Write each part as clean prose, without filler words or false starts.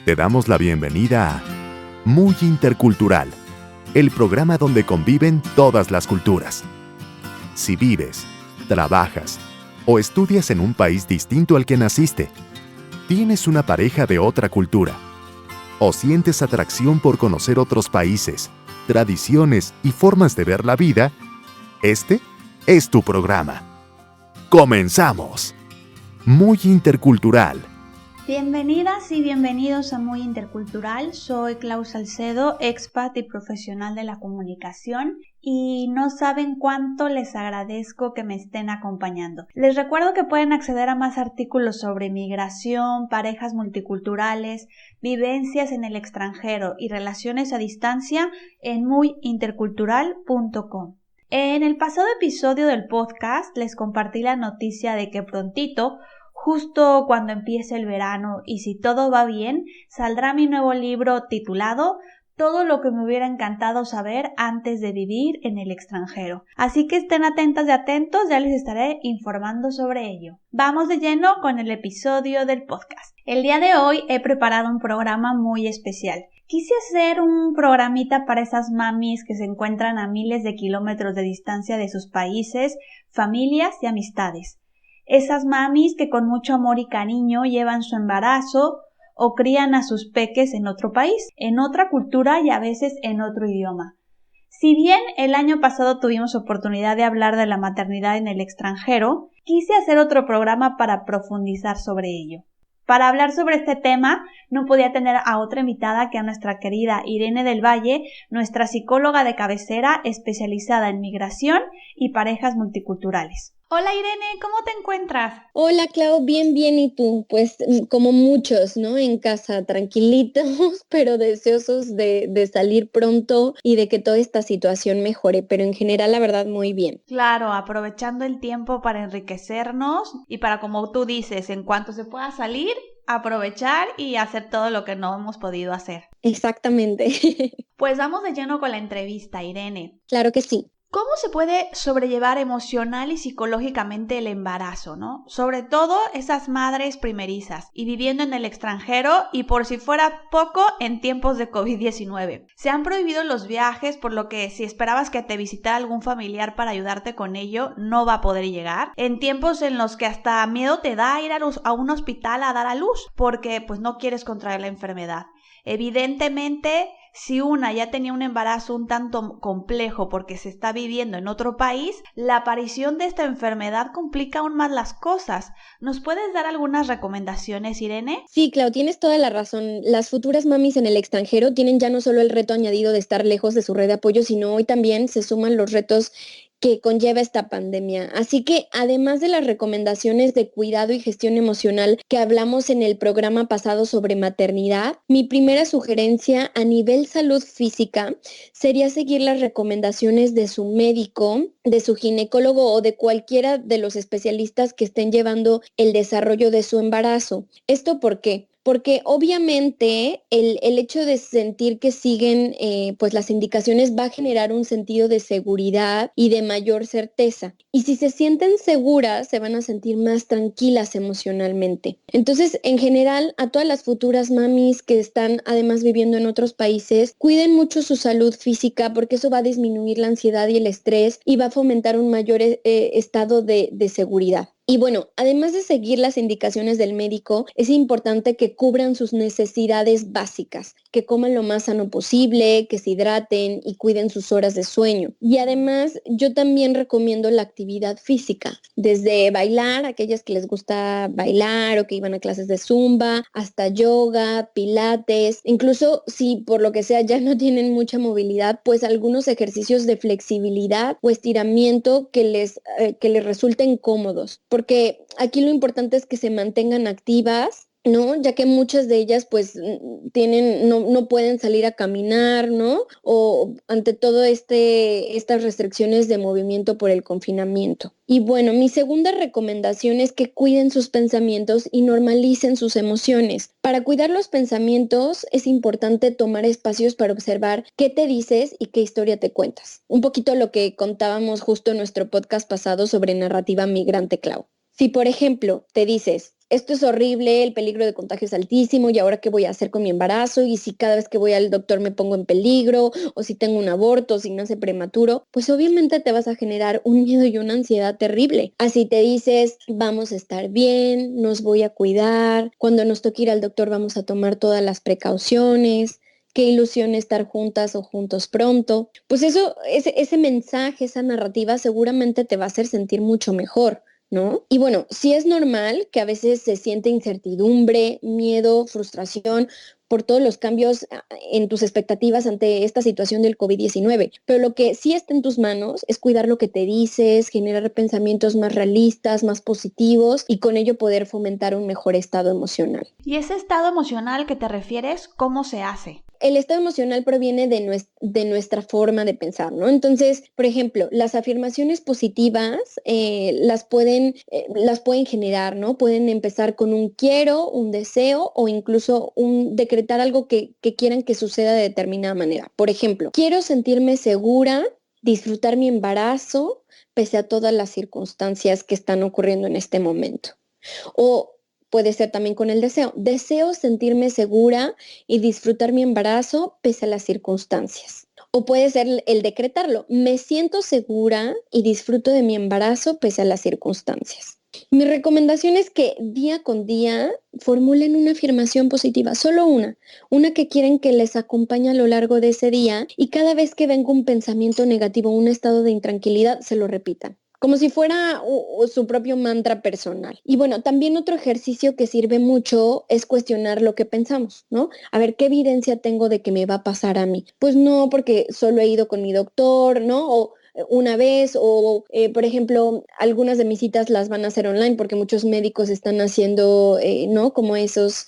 Te damos la bienvenida a Muy Intercultural, el programa donde conviven todas las culturas. Si vives, trabajas o estudias en un país distinto al que naciste, tienes una pareja de otra cultura, o sientes atracción por conocer otros países, tradiciones y formas de ver la vida, este es tu programa. ¡Comenzamos! Muy Intercultural. Bienvenidas y bienvenidos a Muy Intercultural. Soy Clau Salcedo, expat y profesional de la comunicación, y no saben cuánto les agradezco que me estén acompañando. Les recuerdo que pueden acceder a más artículos sobre migración, parejas multiculturales, vivencias en el extranjero y relaciones a distancia en muyintercultural.com. En el pasado episodio del podcast les compartí la noticia de que prontito, justo cuando empiece el verano y si todo va bien, saldrá mi nuevo libro titulado Todo lo que me hubiera encantado saber antes de vivir en el extranjero. Así que estén atentas y atentos, ya les estaré informando sobre ello. Vamos de lleno con el episodio del podcast. El día de hoy he preparado un programa muy especial. Quise hacer un programita para esas mamis que se encuentran a miles de kilómetros de distancia de sus países, familias y amistades. Esas mamis que con mucho amor y cariño llevan su embarazo o crían a sus peques en otro país, en otra cultura y a veces en otro idioma. Si bien el año pasado tuvimos oportunidad de hablar de la maternidad en el extranjero, quise hacer otro programa para profundizar sobre ello. Para hablar sobre este tema, no podía tener a otra invitada que a nuestra querida Irene del Valle, nuestra psicóloga de cabecera especializada en migración y parejas multiculturales. Hola Irene, ¿cómo te encuentras? Hola Clau, bien, ¿y tú? Pues como muchos, ¿no? En casa, tranquilitos, pero deseosos de salir pronto y de que toda esta situación mejore, pero en general la verdad muy bien. Claro, aprovechando el tiempo para enriquecernos y para, como tú dices, en cuanto se pueda salir, aprovechar y hacer todo lo que no hemos podido hacer. Exactamente. Pues vamos de lleno con la entrevista, Irene. Claro que sí. ¿Cómo se puede sobrellevar emocional y psicológicamente el embarazo, no? Sobre todo esas madres primerizas y viviendo en el extranjero y por si fuera poco en tiempos de COVID-19. Se han prohibido los viajes, por lo que si esperabas que te visitara algún familiar para ayudarte con ello, no va a poder llegar. En tiempos en los que hasta miedo te da ir a un hospital a dar a luz porque pues no quieres contraer la enfermedad. Evidentemente, si una ya tenía un embarazo un tanto complejo porque se está viviendo en otro país, la aparición de esta enfermedad complica aún más las cosas. ¿Nos puedes dar algunas recomendaciones, Irene? Sí, Clau, tienes toda la razón. Las futuras mamis en el extranjero tienen ya no solo el reto añadido de estar lejos de su red de apoyo, sino hoy también se suman los retos que conlleva esta pandemia. Así que además de las recomendaciones de cuidado y gestión emocional que hablamos en el programa pasado sobre maternidad, mi primera sugerencia a nivel salud física sería seguir las recomendaciones de su médico, de su ginecólogo o de cualquiera de los especialistas que estén llevando el desarrollo de su embarazo. ¿Esto por qué? Porque obviamente el hecho de sentir que siguen pues las indicaciones va a generar un sentido de seguridad y de mayor certeza. Y si se sienten seguras, se van a sentir más tranquilas emocionalmente. Entonces, en general, a todas las futuras mamis que están además viviendo en otros países, cuiden mucho su salud física porque eso va a disminuir la ansiedad y el estrés y va a fomentar un mayor estado de seguridad. Y bueno, además de seguir las indicaciones del médico, es importante que cubran sus necesidades básicas, que coman lo más sano posible, que se hidraten y cuiden sus horas de sueño. Y además, yo también recomiendo la actividad física, desde bailar, aquellas que les gusta bailar o que iban a clases de zumba, hasta yoga, pilates, incluso si por lo que sea ya no tienen mucha movilidad, pues algunos ejercicios de flexibilidad o estiramiento que les resulten cómodos. Porque aquí lo importante es que se mantengan activas, ¿no? Ya que muchas de ellas pues no pueden salir a caminar, ¿no? O ante todo estas restricciones de movimiento por el confinamiento. Y bueno, mi segunda recomendación es que cuiden sus pensamientos y normalicen sus emociones. Para cuidar los pensamientos es importante tomar espacios para observar qué te dices y qué historia te cuentas. Un poquito lo que contábamos justo en nuestro podcast pasado sobre narrativa migrante, Clau. Si, por ejemplo, te dices, esto es horrible, el peligro de contagio es altísimo, ¿y ahora qué voy a hacer con mi embarazo? Y si cada vez que voy al doctor me pongo en peligro, o si tengo un aborto, o si nace prematuro, pues obviamente te vas a generar un miedo y una ansiedad terrible. Así te dices, vamos a estar bien, nos voy a cuidar, cuando nos toque ir al doctor vamos a tomar todas las precauciones. Qué ilusión estar juntas o juntos pronto. Pues eso, ese mensaje, esa narrativa seguramente te va a hacer sentir mucho mejor, ¿no? Y bueno, sí es normal que a veces se siente incertidumbre, miedo, frustración por todos los cambios en tus expectativas ante esta situación del COVID-19. Pero lo que sí está en tus manos es cuidar lo que te dices, generar pensamientos más realistas, más positivos y con ello poder fomentar un mejor estado emocional. ¿Y ese estado emocional que te refieres, cómo se hace? El estado emocional proviene de nuestra forma de pensar, ¿no? Entonces, por ejemplo, las afirmaciones positivas las pueden generar, ¿no? Pueden empezar con un quiero, un deseo o incluso un decretar algo que quieran que suceda de determinada manera. Por ejemplo, quiero sentirme segura, disfrutar mi embarazo pese a todas las circunstancias que están ocurriendo en este momento. O puede ser también con el deseo. Deseo sentirme segura y disfrutar mi embarazo pese a las circunstancias. O puede ser el decretarlo. Me siento segura y disfruto de mi embarazo pese a las circunstancias. Mi recomendación es que día con día formulen una afirmación positiva, solo una que quieren que les acompañe a lo largo de ese día y cada vez que venga un pensamiento negativo, un estado de intranquilidad, se lo repitan como si fuera su propio mantra personal. Y bueno, también otro ejercicio que sirve mucho es cuestionar lo que pensamos, ¿no? A ver, ¿qué evidencia tengo de que me va a pasar a mí? Pues no, porque solo he ido con mi doctor, ¿no? O una vez o, por ejemplo, algunas de mis citas las van a hacer online porque muchos médicos están haciendo, ¿no? Como esos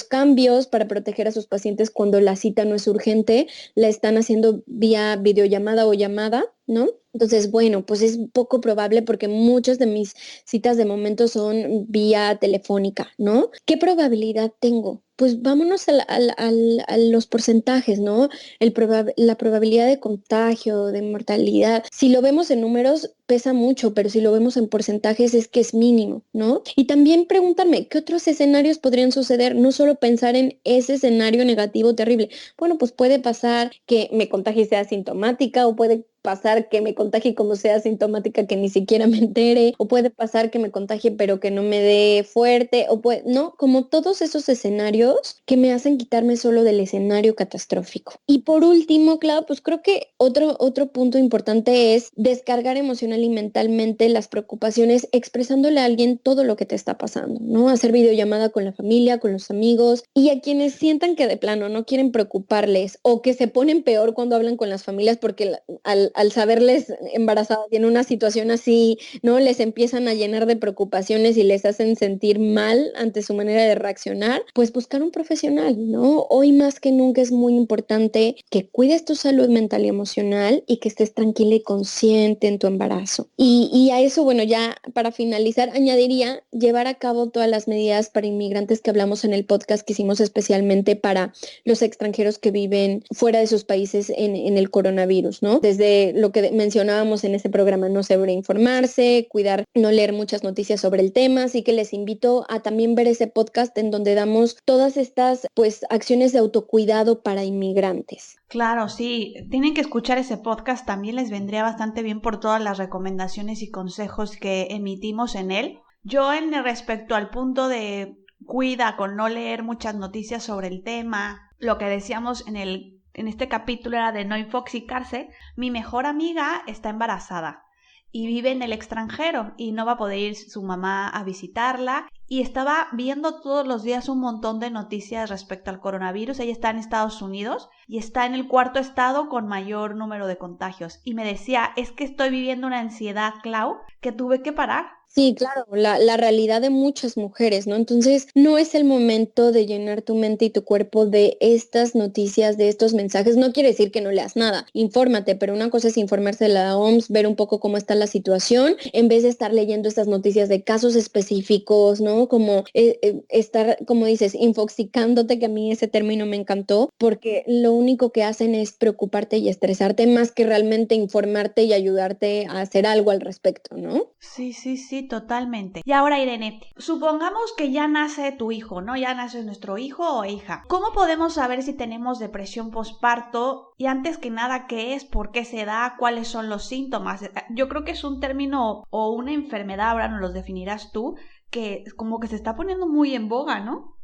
cambios para proteger a sus pacientes cuando la cita no es urgente, la están haciendo vía videollamada o llamada, ¿no? Entonces, bueno, pues es poco probable porque muchas de mis citas de momento son vía telefónica, ¿no? ¿Qué probabilidad tengo? Pues vámonos a los porcentajes, ¿no? La probabilidad de contagio, de mortalidad. Si lo vemos en números, pesa mucho, pero si lo vemos en porcentajes es que es mínimo, ¿no? Y también preguntarme, ¿qué otros escenarios podrían suceder? No solo pensar en ese escenario negativo terrible. Bueno, pues puede pasar que me contagie y sea asintomática o puede pasar que me contagie como sea asintomática que ni siquiera me entere, o puede pasar que me contagie pero que no me dé fuerte, o puede, no, como todos esos escenarios que me hacen quitarme solo del escenario catastrófico. Y por último, Clau, pues creo que otro punto importante es descargar emocional y mentalmente las preocupaciones expresándole a alguien todo lo que te está pasando, ¿no? Hacer videollamada con la familia, con los amigos y a quienes sientan que de plano no quieren preocuparles o que se ponen peor cuando hablan con las familias porque al saberles embarazadas y en una situación así, ¿no? Les empiezan a llenar de preocupaciones y les hacen sentir mal ante su manera de reaccionar, pues buscar un profesional, ¿no? Hoy más que nunca es muy importante que cuides tu salud mental y emocional y que estés tranquila y consciente en tu embarazo. Y a eso, bueno, ya para finalizar, añadiría llevar a cabo todas las medidas para inmigrantes que hablamos en el podcast que hicimos especialmente para los extranjeros que viven fuera de sus países en el coronavirus, ¿no? Desde lo que mencionábamos en ese programa, no sobreinformarse, cuidar, no leer muchas noticias sobre el tema, así que les invito a también ver ese podcast en donde damos todas estas, pues, acciones de autocuidado para inmigrantes. Claro, sí, tienen que escuchar ese podcast, también les vendría bastante bien por todas las recomendaciones y consejos que emitimos en él. Yo en respecto al punto de cuida con no leer muchas noticias sobre el tema, lo que decíamos en este capítulo era de no infoxicarse. Mi mejor amiga está embarazada y vive en el extranjero y no va a poder ir su mamá a visitarla y estaba viendo todos los días un montón de noticias respecto al coronavirus. Ella está en Estados Unidos y está en el cuarto estado con mayor número de contagios y me decía, es que estoy viviendo una ansiedad, Clau, que tuve que parar. Sí, claro, la realidad de muchas mujeres, ¿no? Entonces, no es el momento de llenar tu mente y tu cuerpo de estas noticias, de estos mensajes. No quiere decir que no leas nada, infórmate, pero una cosa es informarse de la OMS, ver un poco cómo está la situación, en vez de estar leyendo estas noticias de casos específicos, ¿no? Como estar, como dices, infoxicándote, que a mí ese término me encantó, porque lo único que hacen es preocuparte y estresarte más que realmente informarte y ayudarte a hacer algo al respecto, ¿no? Sí, sí, sí. sí, totalmente. Y ahora, Irene, supongamos que ya nace tu hijo, ¿no? Ya nace nuestro hijo o hija. ¿Cómo podemos saber si tenemos depresión posparto? Y antes que nada, ¿qué es? ¿Por qué se da? ¿Cuáles son los síntomas? Yo creo que es un término o una enfermedad, ahora nos los definirás tú, que como que se está poniendo muy en boga, ¿no?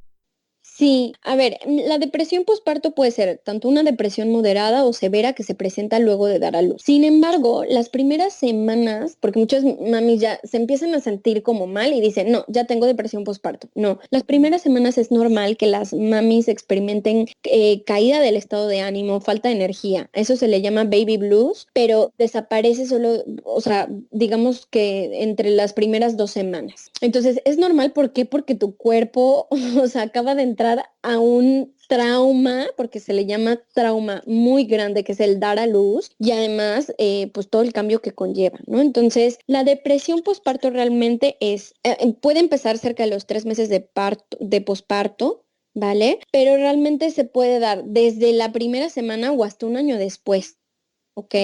Sí, a ver, la depresión postparto puede ser tanto una depresión moderada o severa que se presenta luego de dar a luz. Sin embargo, las primeras semanas, porque muchas mamis ya se empiezan a sentir como mal y dicen, no, ya tengo depresión postparto. No, las primeras semanas es normal que las mamis experimenten caída del estado de ánimo, falta de energía. Eso se le llama baby blues, pero desaparece solo, o sea, digamos que entre las primeras 2 semanas. Entonces, es normal, ¿por qué? Porque tu cuerpo, o sea, acaba de entrar a un trauma, porque se le llama trauma muy grande, que es el dar a luz, y además, pues todo el cambio que conlleva, ¿no? Entonces, la depresión posparto realmente puede empezar cerca de los 3 meses de posparto, ¿vale? Pero realmente se puede dar desde la primera semana o hasta un año después, ¿ok?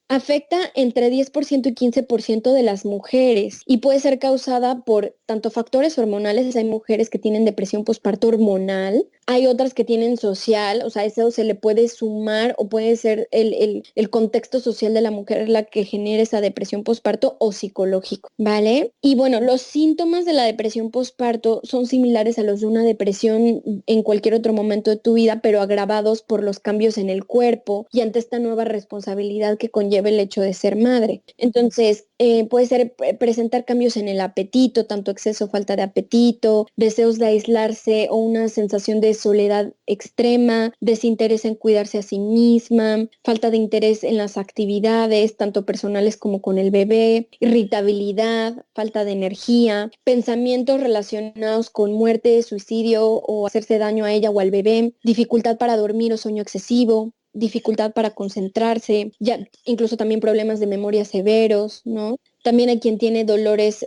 Afecta entre 10% y 15% de las mujeres y puede ser causada por tanto factores hormonales, hay mujeres que tienen depresión postparto hormonal, hay otras que tienen social, o sea, eso se le puede sumar o puede ser el contexto social de la mujer la que genera esa depresión postparto o psicológico, ¿vale? Y bueno, los síntomas de la depresión postparto son similares a los de una depresión en cualquier otro momento de tu vida, pero agravados por los cambios en el cuerpo y ante esta nueva responsabilidad que conlleva el hecho de ser madre. Entonces, puede ser presentar cambios en el apetito, tanto exceso o falta de apetito, deseos de aislarse o una sensación de soledad extrema, desinterés en cuidarse a sí misma, falta de interés en las actividades, tanto personales como con el bebé, irritabilidad, falta de energía, pensamientos relacionados con muerte, suicidio o hacerse daño a ella o al bebé, dificultad para dormir o sueño excesivo, dificultad para concentrarse, ya incluso también problemas de memoria severos, ¿no? También hay quien tiene dolores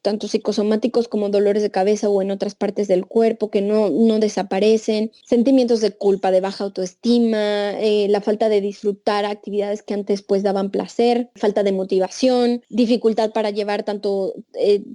tanto psicosomáticos como dolores de cabeza o en otras partes del cuerpo que no desaparecen, sentimientos de culpa, de baja autoestima, la falta de disfrutar actividades que antes pues daban placer, falta de motivación, dificultad para llevar tanto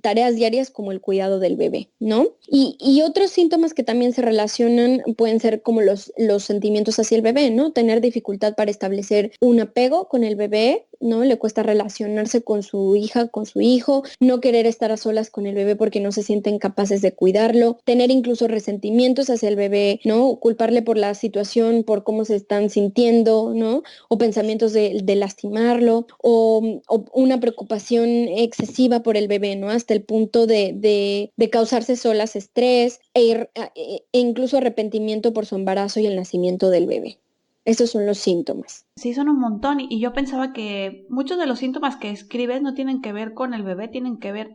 tareas diarias como el cuidado del bebé, ¿no? Y otros síntomas que también se relacionan pueden ser como los sentimientos hacia el bebé, ¿no? Tener dificultad para establecer un apego con el bebé, ¿no? Le cuesta relacionarse con su hija, con su hijo, no querer estar a solas con el bebé porque no se sienten capaces de cuidarlo, tener incluso resentimientos hacia el bebé, ¿no? Culparle por la situación, por cómo se están sintiendo, ¿no? O pensamientos de lastimarlo, o una preocupación excesiva por el bebé, ¿no? Hasta el punto de causarse solas estrés e incluso arrepentimiento por su embarazo y el nacimiento del bebé. Esos son los síntomas. Sí, son un montón y yo pensaba que muchos de los síntomas que escribes no tienen que ver con el bebé, tienen que ver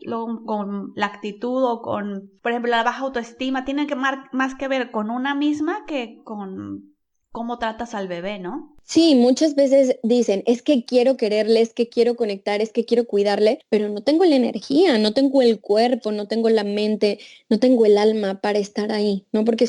con la actitud o con, por ejemplo, la baja autoestima, tienen que más que ver con una misma que con cómo tratas al bebé, ¿no? Sí, muchas veces dicen, es que quiero quererle, es que quiero conectar, es que quiero cuidarle, pero no tengo la energía, no tengo el cuerpo, no tengo la mente, no tengo el alma para estar ahí, ¿no? Porque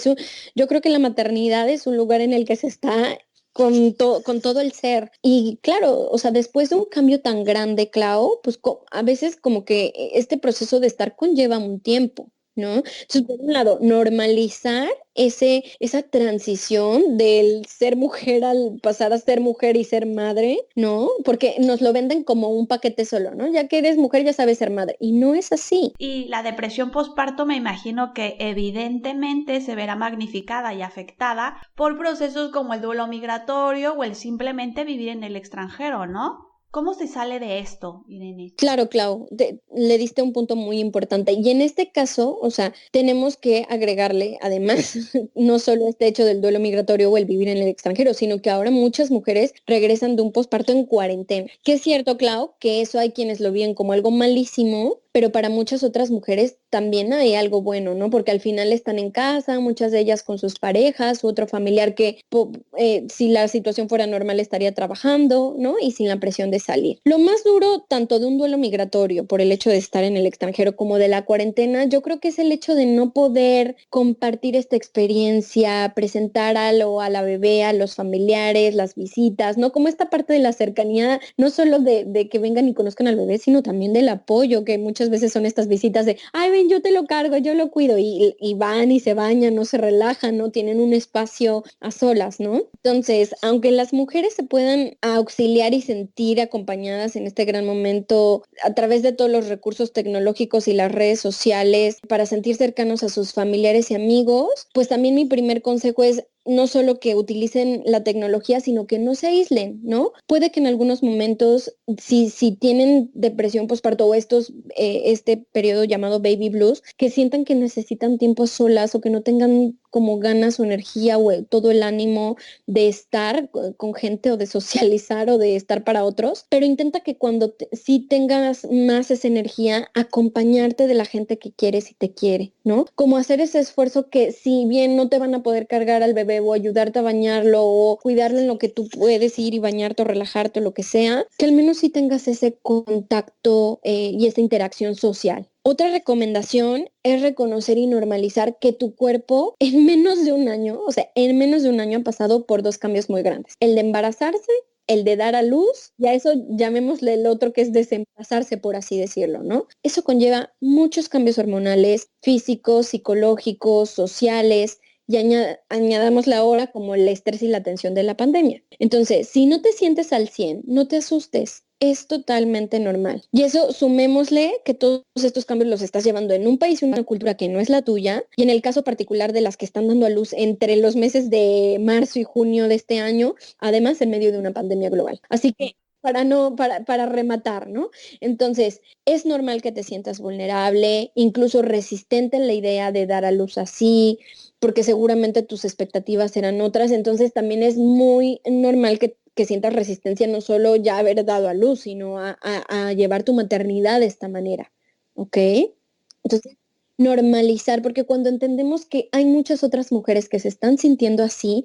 yo creo que la maternidad es un lugar en el que se está con todo el ser. Y claro, o sea, después de un cambio tan grande, Clau, pues a veces como que este proceso de estar conlleva un tiempo, ¿no? Entonces, por un lado, normalizar esa transición del ser mujer al pasar a ser mujer y ser madre, ¿no? Porque nos lo venden como un paquete solo, ¿no? Ya que eres mujer ya sabes ser madre y no es así. Y la depresión postparto me imagino que evidentemente se verá magnificada y afectada por procesos como el duelo migratorio o el simplemente vivir en el extranjero, ¿no? ¿Cómo se sale de esto, Irene? Claro, Clau, le diste un punto muy importante. Y en este caso, o sea, tenemos que agregarle, además, no solo este hecho del duelo migratorio o el vivir en el extranjero, sino que ahora muchas mujeres regresan de un posparto en cuarentena. Que es cierto, Clau, que eso hay quienes lo ven como algo malísimo, pero para muchas otras mujeres también hay algo bueno, ¿no? Porque al final están en casa, muchas de ellas con sus parejas, u otro familiar que si la situación fuera normal estaría trabajando, ¿no? Y sin la presión de salir. Lo más duro, tanto de un duelo migratorio por el hecho de estar en el extranjero como de la cuarentena, yo creo que es el hecho de no poder compartir esta experiencia, presentar a la bebé, a los familiares, las visitas, ¿no? Como esta parte de la cercanía, no solo de que vengan y conozcan al bebé, sino también del apoyo, que muchas veces son estas visitas de, ay, ven, yo te lo cargo, yo lo cuido, y van y se bañan, no se relajan, ¿no? Tienen un espacio a solas, ¿no? Entonces, aunque las mujeres se puedan auxiliar y sentir acompañadas en este gran momento a través de todos los recursos tecnológicos y las redes sociales para sentir cercanos a sus familiares y amigos, pues también mi primer consejo es no solo que utilicen la tecnología, sino que no se aíslen, ¿no? Puede que en algunos momentos, si tienen depresión postparto o este periodo llamado baby blues, que sientan que necesitan tiempo solas o que no tengan como ganas o energía o todo el ánimo de estar con gente o de socializar o de estar para otros, pero intenta que cuando sí tengas más esa energía, acompañarte de la gente que quieres y te quiere, ¿no? Como hacer ese esfuerzo que si bien no te van a poder cargar al bebé o ayudarte a bañarlo o cuidarle en lo que tú puedes ir y bañarte o relajarte o lo que sea, que al menos sí tengas ese contacto y esa interacción social. Otra recomendación es reconocer y normalizar que tu cuerpo en menos de un año, o sea, en menos de un año ha pasado por 2 cambios muy grandes. El de embarazarse, el de dar a luz, y a eso llamémosle el otro que es desembarazarse, por así decirlo, ¿no? Eso conlleva muchos cambios hormonales, físicos, psicológicos, sociales, y añadámosle ahora como el estrés y la tensión de la pandemia. Entonces, si no te sientes al 100, no te asustes. Es totalmente normal. Y eso sumémosle que todos estos cambios los estás llevando en un país y una cultura que no es la tuya. Y en el caso particular de las que están dando a luz entre los meses de marzo y junio de este año, además en medio de una pandemia global. Así que para rematar, ¿no? Entonces, es normal que te sientas vulnerable, incluso resistente en la idea de dar a luz así, porque seguramente tus expectativas eran otras. Entonces, también es muy normal que sientas resistencia no solo ya haber dado a luz, sino a llevar tu maternidad de esta manera, ¿ok? Entonces, normalizar, porque cuando entendemos que hay muchas otras mujeres que se están sintiendo así,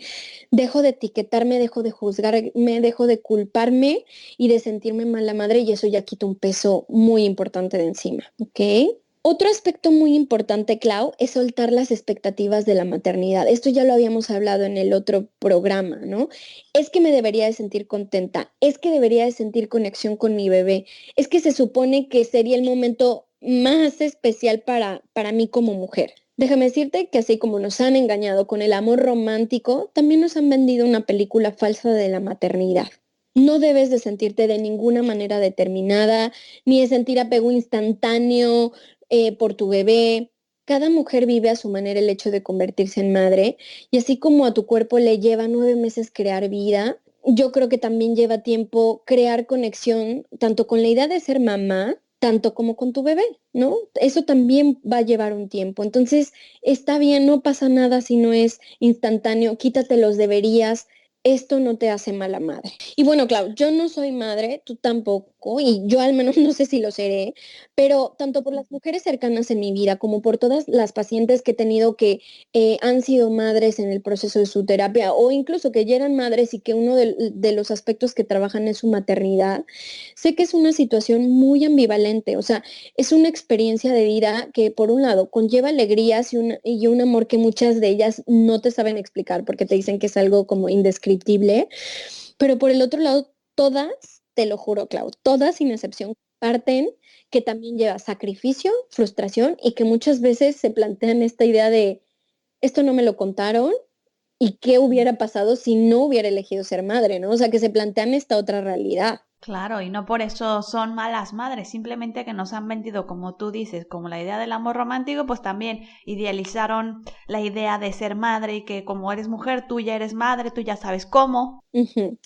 dejo de etiquetarme, dejo de juzgarme, dejo de culparme y de sentirme mala madre, y eso ya quita un peso muy importante de encima, ¿ok? Otro aspecto muy importante, Clau, es soltar las expectativas de la maternidad. Esto ya lo habíamos hablado en el otro programa, ¿no? Es que me debería de sentir contenta, es que debería de sentir conexión con mi bebé, es que se supone que sería el momento más especial para mí como mujer. Déjame decirte que así como nos han engañado con el amor romántico, también nos han vendido una película falsa de la maternidad. No debes de sentirte de ninguna manera determinada, ni de sentir apego instantáneo por tu bebé. Cada mujer vive a su manera el hecho de convertirse en madre, y así como a tu cuerpo le lleva 9 meses crear vida, yo creo que también lleva tiempo crear conexión tanto con la idea de ser mamá, tanto como con tu bebé, ¿no? Eso también va a llevar un tiempo. Entonces, está bien, no pasa nada si no es instantáneo, quítate los deberías. Esto no te hace mala madre. Y bueno, Clau, yo no soy madre, tú tampoco, y yo al menos no sé si lo seré, pero tanto por las mujeres cercanas en mi vida como por todas las pacientes que he tenido que han sido madres en el proceso de su terapia, o incluso que ya eran madres y que uno de los aspectos que trabajan es su maternidad, sé que es una situación muy ambivalente. O sea, es una experiencia de vida que por un lado conlleva alegrías y un amor que muchas de ellas no te saben explicar porque te dicen que es algo como indescriptible, pero por el otro lado, todas, te lo juro, Clau, todas sin excepción parten que también lleva sacrificio, frustración, y que muchas veces se plantean esta idea de esto no me lo contaron y qué hubiera pasado si no hubiera elegido ser madre, ¿no? O sea, que se plantean esta otra realidad. Claro, y no por eso son malas madres, simplemente que nos han vendido, como tú dices, como la idea del amor romántico, pues también idealizaron la idea de ser madre y que como eres mujer, tú ya eres madre, tú ya sabes cómo.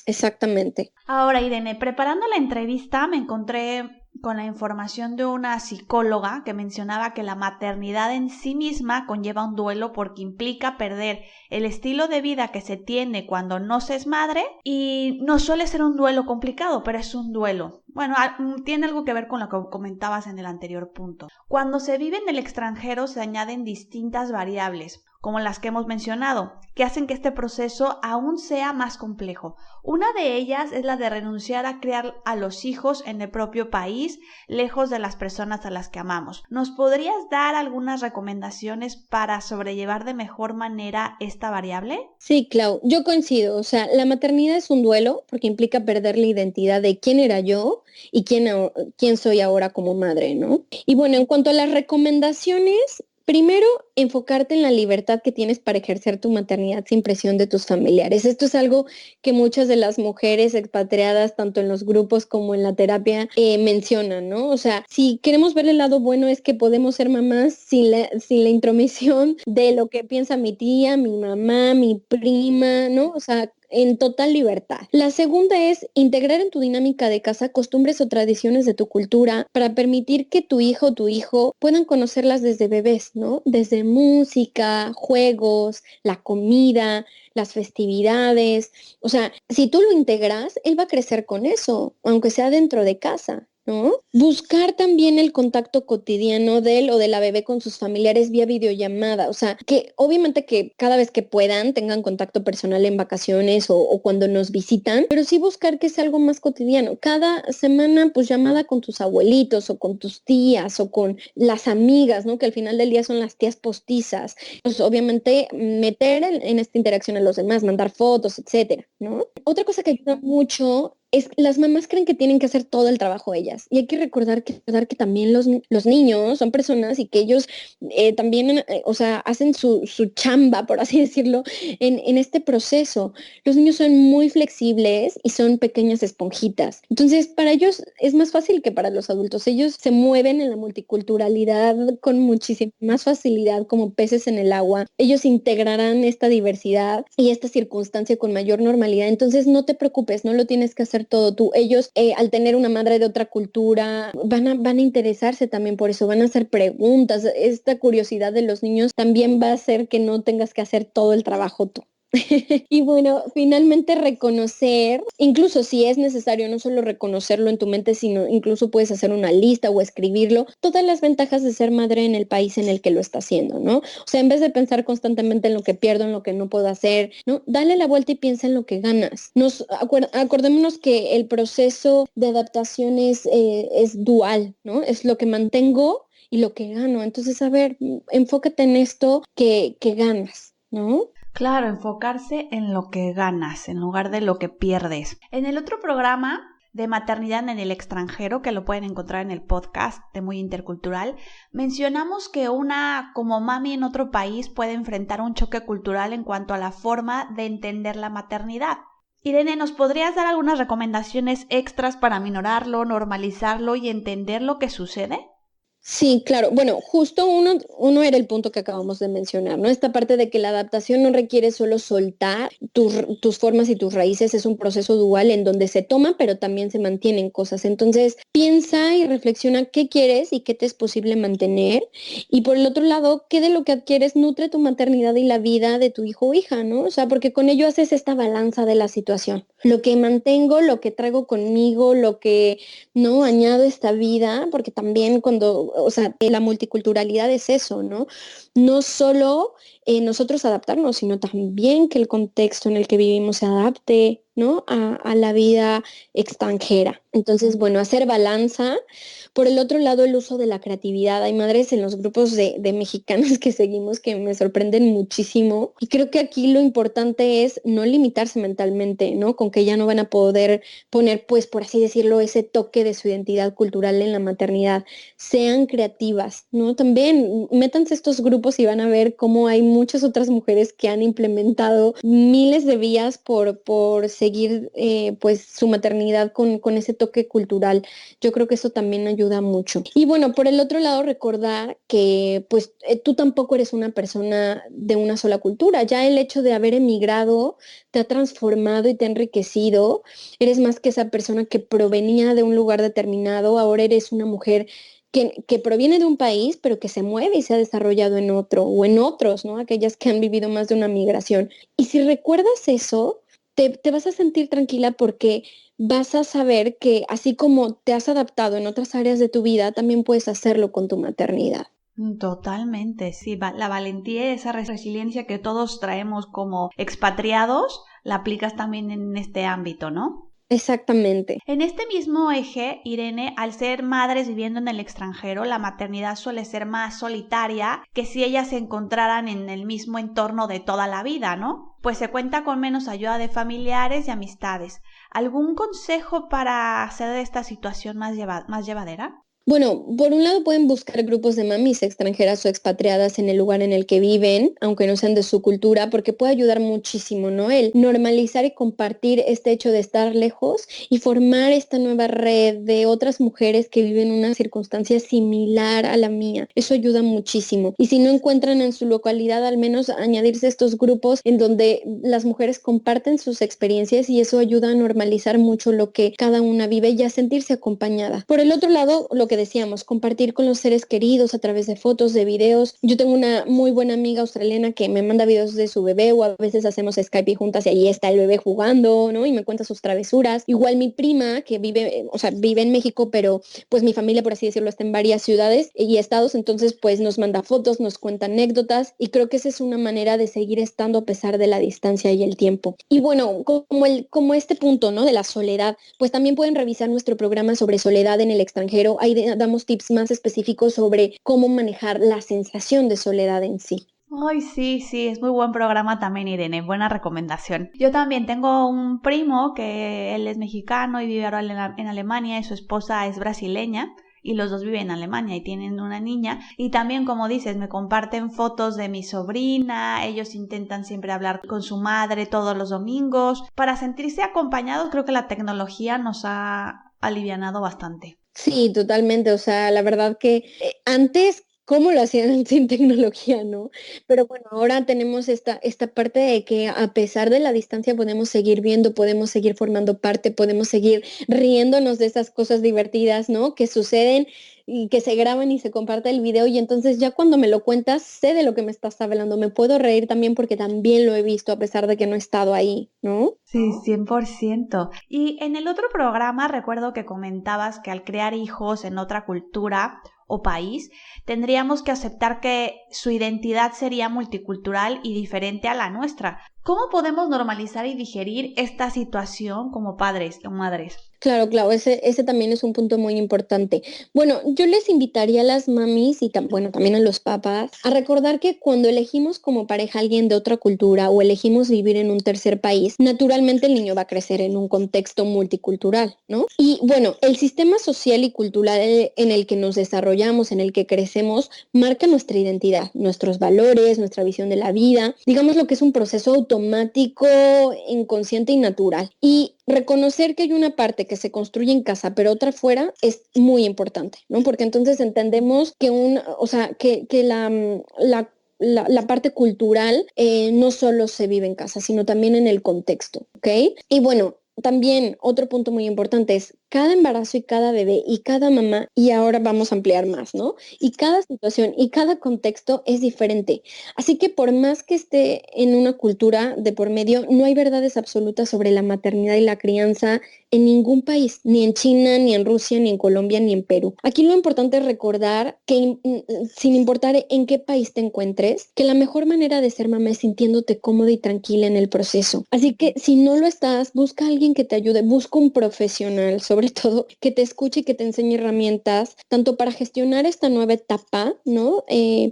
Exactamente. Ahora, Irene, preparando la entrevista me encontré con la información de una psicóloga que mencionaba que la maternidad en sí misma conlleva un duelo porque implica perder el estilo de vida que se tiene cuando no se es madre, y no suele ser un duelo complicado, pero es un duelo. Bueno, tiene algo que ver con lo que comentabas en el anterior punto. Cuando se vive en el extranjero se añaden distintas variables, como las que hemos mencionado, que hacen que este proceso aún sea más complejo. Una de ellas es la de renunciar a criar a los hijos en el propio país, lejos de las personas a las que amamos. ¿Nos podrías dar algunas recomendaciones para sobrellevar de mejor manera esta variable? Sí, Clau, yo coincido. O sea, la maternidad es un duelo porque implica perder la identidad de quién era yo y quién soy ahora como madre, ¿no? Y bueno, en cuanto a las recomendaciones, primero, enfocarte en la libertad que tienes para ejercer tu maternidad sin presión de tus familiares. Esto es algo que muchas de las mujeres expatriadas, tanto en los grupos como en la terapia, mencionan, ¿no? O sea, si queremos ver el lado bueno es que podemos ser mamás sin la intromisión de lo que piensa mi tía, mi mamá, mi prima, ¿no? O sea, en total libertad. La segunda es integrar en tu dinámica de casa costumbres o tradiciones de tu cultura para permitir que tu hijo o tu hijo puedan conocerlas desde bebés, ¿no? Desde música, juegos, la comida, las festividades. O sea, si tú lo integras, él va a crecer con eso, aunque sea dentro de casa, ¿no? Buscar también el contacto cotidiano de él o de la bebé con sus familiares vía videollamada, o sea, que obviamente que cada vez que puedan tengan contacto personal en vacaciones o cuando nos visitan, pero sí buscar que sea algo más cotidiano. Cada semana, pues llamada con tus abuelitos o con tus tías o con las amigas, ¿no? Que al final del día son las tías postizas. Pues obviamente meter en esta interacción a los demás, mandar fotos, etcétera, ¿no? Otra cosa que ayuda mucho es las mamás creen que tienen que hacer todo el trabajo ellas. Y hay que recordar que también los niños son personas y que ellos también, o sea, hacen su chamba, por así decirlo, en este proceso. Los niños son muy flexibles y son pequeñas esponjitas. Entonces, para ellos es más fácil que para los adultos. Ellos se mueven en la multiculturalidad con muchísima más facilidad, como peces en el agua. Ellos integrarán esta diversidad y esta circunstancia con mayor normalidad. Entonces, no te preocupes, no lo tienes que hacer todo tú. Ellos, al tener una madre de otra cultura, van a interesarse también por eso, van a hacer preguntas. Esta curiosidad de los niños también va a hacer que no tengas que hacer todo el trabajo tú. Y bueno, finalmente reconocer, incluso si es necesario, no solo reconocerlo en tu mente, sino incluso puedes hacer una lista o escribirlo, todas las ventajas de ser madre en el país en el que lo está haciendo, ¿no? O sea, en vez de pensar constantemente en lo que pierdo, en lo que no puedo hacer, ¿no? Dale la vuelta y piensa en lo que ganas. Acordémonos que el proceso de adaptación es dual, ¿no? Es lo que mantengo y lo que gano. Entonces, a ver, enfócate en esto que ganas, ¿no? Claro, enfocarse en lo que ganas en lugar de lo que pierdes. En el otro programa de maternidad en el extranjero, que lo pueden encontrar en el podcast de Muy Intercultural, mencionamos que una como mami en otro país puede enfrentar un choque cultural en cuanto a la forma de entender la maternidad. Irene, ¿nos podrías dar algunas recomendaciones extras para minorarlo, normalizarlo y entender lo que sucede? Sí, claro. Bueno, justo uno era el punto que acabamos de mencionar, ¿no? Esta parte de que la adaptación no requiere solo soltar tus formas y tus raíces, es un proceso dual en donde se toma, pero también se mantienen cosas. Entonces, piensa y reflexiona qué quieres y qué te es posible mantener. Y por el otro lado, qué de lo que adquieres nutre tu maternidad y la vida de tu hijo o hija, ¿no? O sea, porque con ello haces esta balanza de la situación. Lo que mantengo, lo que traigo conmigo, lo que no añado a esta vida, porque también o sea, la multiculturalidad es eso, ¿no? No solo nosotros adaptarnos, sino también que el contexto en el que vivimos se adapte, ¿no? A la vida extranjera. Entonces, bueno, hacer balanza. Por el otro lado, el uso de la creatividad. Hay madres en los grupos de mexicanas que seguimos que me sorprenden muchísimo. Y creo que aquí lo importante es no limitarse mentalmente, ¿no? Con que ya no van a poder poner, pues, por así decirlo, ese toque de su identidad cultural en la maternidad. Sean creativas, ¿no? También métanse a estos grupos y van a ver cómo hay muchas otras mujeres que han implementado miles de vías por seguir pues su maternidad con ese toque cultural. Yo creo que eso también ayuda mucho. Y bueno, por el otro lado, recordar que pues tú tampoco eres una persona de una sola cultura. Ya el hecho de haber emigrado te ha transformado y te ha enriquecido. Eres más que esa persona que provenía de un lugar determinado. Ahora eres una mujer que proviene de un país, pero que se mueve y se ha desarrollado en otro o en otros, ¿no? Aquellas que han vivido más de una migración. Y si recuerdas eso, te vas a sentir tranquila porque vas a saber que así como te has adaptado en otras áreas de tu vida, también puedes hacerlo con tu maternidad. Totalmente, sí, la valentía y esa resiliencia que todos traemos como expatriados, la aplicas también en este ámbito, ¿no? Exactamente. En este mismo eje, Irene, al ser madres viviendo en el extranjero, la maternidad suele ser más solitaria que si ellas se encontraran en el mismo entorno de toda la vida, ¿no? Pues se cuenta con menos ayuda de familiares y amistades. ¿Algún consejo para hacer de esta situación más llevadera? Bueno, por un lado pueden buscar grupos de mamis extranjeras o expatriadas en el lugar en el que viven, aunque no sean de su cultura, porque puede ayudar muchísimo, ¿no? El normalizar y compartir este hecho de estar lejos y formar esta nueva red de otras mujeres que viven una circunstancia similar a la mía. Eso ayuda muchísimo. Y si no encuentran en su localidad, al menos añadirse a estos grupos en donde las mujeres comparten sus experiencias y eso ayuda a normalizar mucho lo que cada una vive y a sentirse acompañada. Por el otro lado, lo que decíamos, compartir con los seres queridos a través de fotos, de videos. Yo tengo una muy buena amiga australiana que me manda videos de su bebé o a veces hacemos Skype juntas y ahí está el bebé jugando, ¿no? Y me cuenta sus travesuras. Igual mi prima que vive, o sea, vive en México, pero pues mi familia, por así decirlo, está en varias ciudades y estados, entonces pues nos manda fotos, nos cuenta anécdotas y creo que esa es una manera de seguir estando a pesar de la distancia y el tiempo. Y bueno, como este punto, ¿no? De la soledad, pues también pueden revisar nuestro programa sobre soledad en el extranjero. Ahí damos tips más específicos sobre cómo manejar la sensación de soledad en sí. Ay, sí, es muy buen programa también, Irene, buena recomendación. Yo también tengo un primo que él es mexicano y vive ahora en Alemania y su esposa es brasileña y los dos viven en Alemania y tienen una niña y también, como dices, me comparten fotos de mi sobrina, ellos intentan siempre hablar con su madre todos los domingos. Para sentirse acompañados creo que la tecnología nos ha alivianado bastante. Sí, totalmente. O sea, la verdad que antes, ¿cómo lo hacían sin tecnología, no? Pero bueno, ahora tenemos esta parte de que a pesar de la distancia podemos seguir viendo, podemos seguir formando parte, podemos seguir riéndonos de esas cosas divertidas, ¿no? Que suceden y que se graban y se comparte el video y entonces ya cuando me lo cuentas sé de lo que me estás hablando, me puedo reír también porque también lo he visto a pesar de que no he estado ahí, ¿no? Sí, 100%. Y en el otro programa recuerdo que comentabas que al crear hijos en otra cultura o país, tendríamos que aceptar que su identidad sería multicultural y diferente a la nuestra. ¿Cómo podemos normalizar y digerir esta situación como padres o madres? Claro, ese también es un punto muy importante. Bueno, yo les invitaría a las mamis y bueno, también a los papás a recordar que cuando elegimos como pareja a alguien de otra cultura o elegimos vivir en un tercer país, naturalmente el niño va a crecer en un contexto multicultural, ¿no? Y bueno, el sistema social y cultural en el que nos desarrollamos, en el que crecemos, marca nuestra identidad, nuestros valores, nuestra visión de la vida. Digamos lo que es un proceso automático, inconsciente y natural. Y reconocer que hay una parte que se construye en casa, pero otra fuera, es muy importante, ¿no? Porque entonces entendemos que la parte cultural no solo se vive en casa, sino también en el contexto, ¿ok? Y bueno, también otro punto muy importante es cada embarazo y cada bebé y cada mamá, y ahora vamos a ampliar más, ¿no? Y cada situación y cada contexto es diferente. Así que por más que esté en una cultura de por medio, no hay verdades absolutas sobre la maternidad y la crianza en ningún país, ni en China, ni en Rusia, ni en Colombia, ni en Perú. Aquí lo importante es recordar que sin importar en qué país te encuentres, que la mejor manera de ser mamá es sintiéndote cómoda y tranquila en el proceso. Así que si no lo estás, busca a alguien que te ayude, busca un profesional, sobre todo, que te escuche y que te enseñe herramientas, tanto para gestionar esta nueva etapa, ¿no?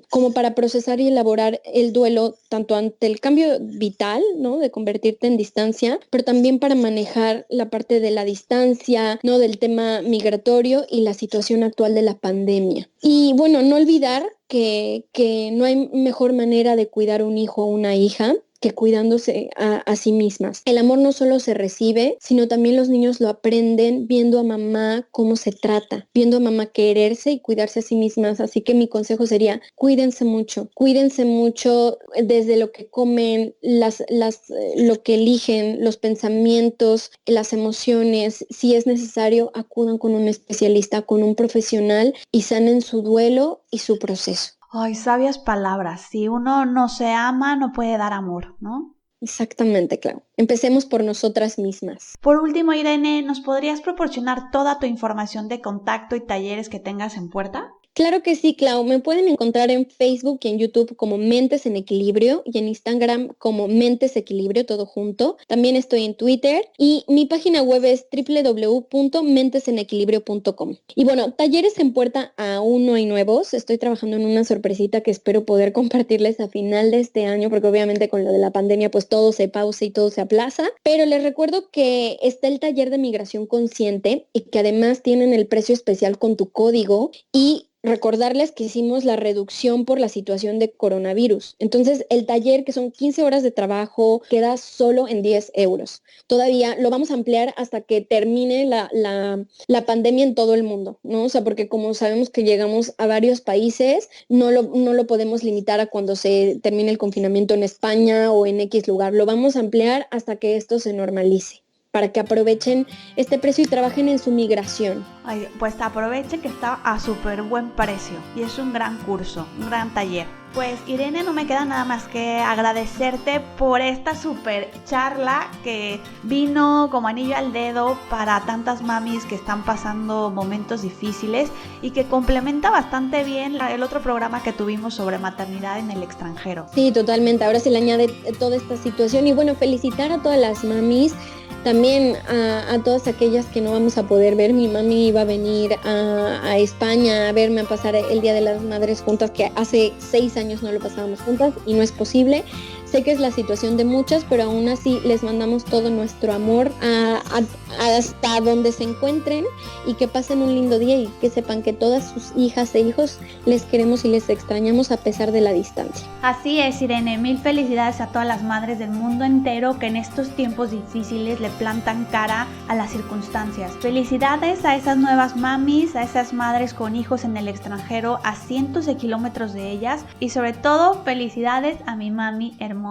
Como para procesar y elaborar el duelo, tanto ante el cambio vital, ¿no? De convertirte en distancia, pero también para manejar la parte de la distancia, ¿no? Del tema migratorio y la situación actual de la pandemia. Y bueno, no olvidar que no hay mejor manera de cuidar un hijo o una hija que cuidándose a sí mismas. El amor no solo se recibe, sino también los niños lo aprenden viendo a mamá cómo se trata, viendo a mamá quererse y cuidarse a sí mismas. Así que mi consejo sería, cuídense mucho desde lo que comen, lo que eligen, los pensamientos, las emociones. Si es necesario, acudan con un especialista, con un profesional y sanen su duelo y su proceso. Ay, sabias palabras. Si uno no se ama, no puede dar amor, ¿no? Exactamente, Clau. Empecemos por nosotras mismas. Por último, Irene, ¿nos podrías proporcionar toda tu información de contacto y talleres que tengas en puerta? Claro que sí, Clau. Me pueden encontrar en Facebook y en YouTube como Mentes en Equilibrio y en Instagram como Mentes Equilibrio, todo junto. También estoy en Twitter y mi página web es www.mentesenequilibrio.com. Y bueno, talleres en puerta aún no hay nuevos. Estoy trabajando en una sorpresita que espero poder compartirles a final de este año, porque obviamente con lo de la pandemia pues todo se pausa y todo se aplaza. Pero les recuerdo que está el taller de migración consciente y que además tienen el precio especial con tu código y recordarles que hicimos la reducción por la situación de coronavirus. Entonces, el taller, que son 15 horas de trabajo, queda solo en 10 euros. Todavía lo vamos a ampliar hasta que termine la pandemia en todo el mundo, ¿no? O sea, porque como sabemos que llegamos a varios países, no lo podemos limitar a cuando se termine el confinamiento en España o en X lugar. Lo vamos a ampliar hasta que esto se normalice, para que aprovechen este precio y trabajen en su migración. Ay, pues aprovechen que está a súper buen precio y es un gran curso, un gran taller. Pues Irene, no me queda nada más que agradecerte por esta súper charla que vino como anillo al dedo para tantas mamis que están pasando momentos difíciles y que complementa bastante bien el otro programa que tuvimos sobre maternidad en el extranjero. Sí, totalmente. Ahora se le añade toda esta situación y bueno, felicitar a todas las mamis. También a todas aquellas que no vamos a poder ver. Mi mami iba a venir a España a verme, a pasar el Día de las Madres juntas, que hace 6 años no lo pasábamos juntas y no es posible. Sé que es la situación de muchas, pero aún así les mandamos todo nuestro amor hasta donde se encuentren y que pasen un lindo día y que sepan que todas sus hijas e hijos les queremos y les extrañamos a pesar de la distancia. Así es, Irene, mil felicidades a todas las madres del mundo entero que en estos tiempos difíciles le plantan cara a las circunstancias. Felicidades a esas nuevas mamis, a esas madres con hijos en el extranjero, a cientos de kilómetros de ellas y sobre todo felicidades a mi mami hermosa.